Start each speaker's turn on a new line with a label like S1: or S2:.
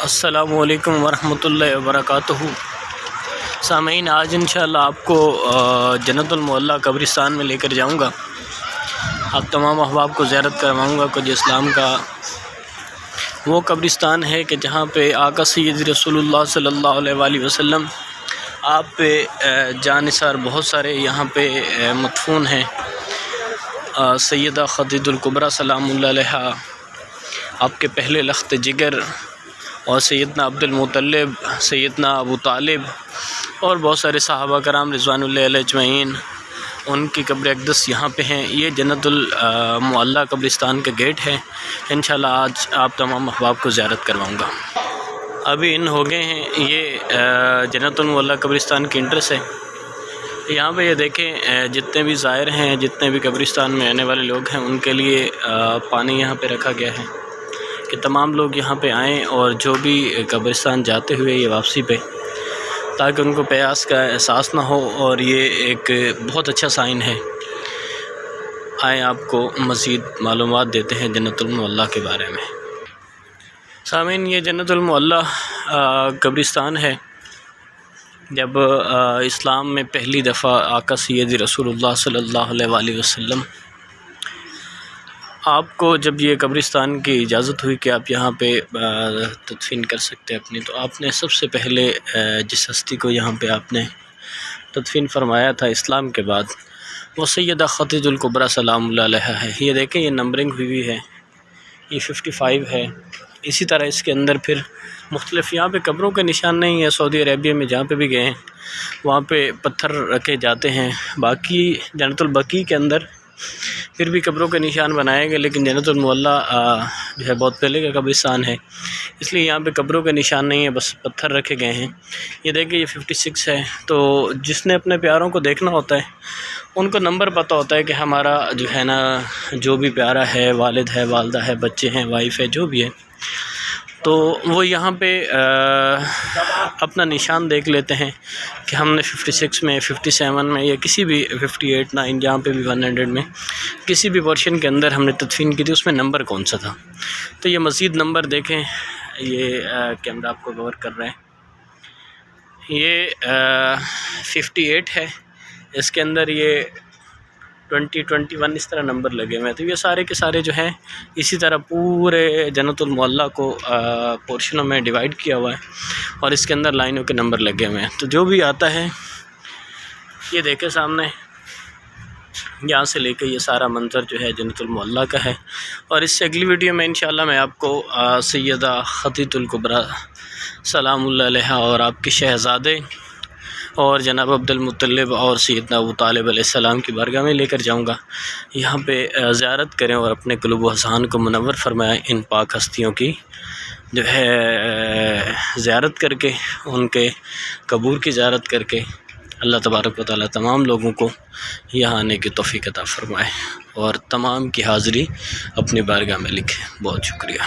S1: السلام علیکم ورحمۃ اللہ وبرکاتہ۔ سامعین، آج انشاءاللہ آپ کو جنت المعلی قبرستان میں لے کر جاؤں گا۔ آپ تمام احباب کو زیارت کرواؤں گا۔ کچھ اسلام کا وہ قبرستان ہے کہ جہاں پہ آقا سید رسول اللہ صلی اللہ علیہ وآلہ وسلم آپ پہ جان نثار بہت سارے یہاں پہ مدفون ہیں۔ سیدہ خدیجہ الکبریٰ سلام اللہ علیہا، آپ کے پہلے لخت جگر، اور سیدنا عبد المطلب، سیدنا ابو طالب، اور بہت سارے صحابہ کرام رضوان اللہ علیہ اجمعین، ان کی قبر اقدس یہاں پہ ہیں۔ یہ جنت المعلی قبرستان کا گیٹ ہے۔ انشاءاللہ آج آپ تمام احباب کو زیارت کرواؤں گا۔ ابھی ان ہو گئے ہیں۔ یہ جنت المعلی قبرستان کی انٹرس ہے۔ یہاں پہ یہ دیکھیں، جتنے بھی زائر ہیں، جتنے بھی قبرستان میں آنے والے لوگ ہیں، ان کے لیے پانی یہاں پہ رکھا گیا ہے کہ تمام لوگ یہاں پہ آئیں، اور جو بھی قبرستان جاتے ہوئے یہ واپسی پہ، تاکہ ان کو پیاس کا احساس نہ ہو، اور یہ ایک بہت اچھا سائن ہے۔ آئیں، آپ کو مزید معلومات دیتے ہیں جنت المعلی کے بارے میں۔ سامعین، یہ جنت المعلی قبرستان ہے۔ جب اسلام میں پہلی دفعہ آقا سید رسول اللہ صلی اللہ علیہ وآلہ وسلم آپ کو جب یہ قبرستان کی اجازت ہوئی کہ آپ یہاں پہ تدفین کر سکتے ہیں اپنی، تو آپ نے سب سے پہلے جس ہستی کو یہاں پہ آپ نے تدفین فرمایا تھا اسلام کے بعد، وہ سیدہ خدیجہ الکبریٰ سلام اللہ علیہا ہے۔ یہ دیکھیں، یہ نمبرنگ ہوئی ہے، یہ 55 ہے۔ اسی طرح اس کے اندر پھر مختلف یہاں پہ قبروں کے نشان نہیں ہے۔ سعودی عربیہ میں جہاں پہ بھی گئے ہیں وہاں پہ پتھر رکھے جاتے ہیں۔ باقی جنت البقیع کے اندر پھر بھی قبروں کے نشان بنائے گئے، لیکن جنت المعلی جو ہے بہت پہلے کا قبرستان ہے، اس لیے یہاں پہ قبروں کے نشان نہیں ہے، بس پتھر رکھے گئے ہیں۔ یہ دیکھیں، یہ 56 ہے۔ تو جس نے اپنے پیاروں کو دیکھنا ہوتا ہے، ان کو نمبر پتہ ہوتا ہے کہ ہمارا جو ہے نا، جو بھی پیارا ہے، والد ہے، والدہ ہے، بچے ہیں، وائف ہے، جو بھی ہے، تو وہ یہاں پہ اپنا نشان دیکھ لیتے ہیں کہ ہم نے 56 میں، 57 میں، یا کسی بھی 58، 9 جہاں پہ بھی 100 میں کسی بھی پورشن کے اندر ہم نے تدفین کی تھی، اس میں نمبر کون سا تھا۔ تو یہ مزید نمبر دیکھیں، یہ کیمرہ آپ کو کور کر رہا ہے۔ یہ 58 ہے، اس کے اندر یہ 20، 21 اس طرح نمبر لگے ہوئے ہیں۔ تو یہ سارے کے سارے جو ہیں اسی طرح پورے جنت المعلی کو پورشنوں میں ڈیوائیڈ کیا ہوا ہے، اور اس کے اندر لائنوں کے نمبر لگے ہوئے ہیں۔ تو جو بھی آتا ہے، یہ دیکھیں سامنے، یہاں سے لے کے یہ سارا منظر جو ہے جنت المعلی کا ہے۔ اور اس سے اگلی ویڈیو میں انشاءاللہ میں آپ کو سیدہ خدیجہ الکبریٰ سلام اللہ علیہا اور آپ کے شہزادے اور جناب عبد المطلب اور سیدنا ابو طالب علیہ السلام کی بارگاہ میں لے کر جاؤں گا۔ یہاں پہ زیارت کریں اور اپنے قلوب و اذہان کو منور فرمائیں۔ ان پاک ہستیوں کی جو ہے زیارت کر کے، ان کے قبور کی زیارت کر کے، اللہ تبارک و تعالیٰ تمام لوگوں کو یہاں آنے کی توفیق عطا فرمائے، اور تمام کی حاضری اپنی بارگاہ میں لکھیں۔ بہت شکریہ۔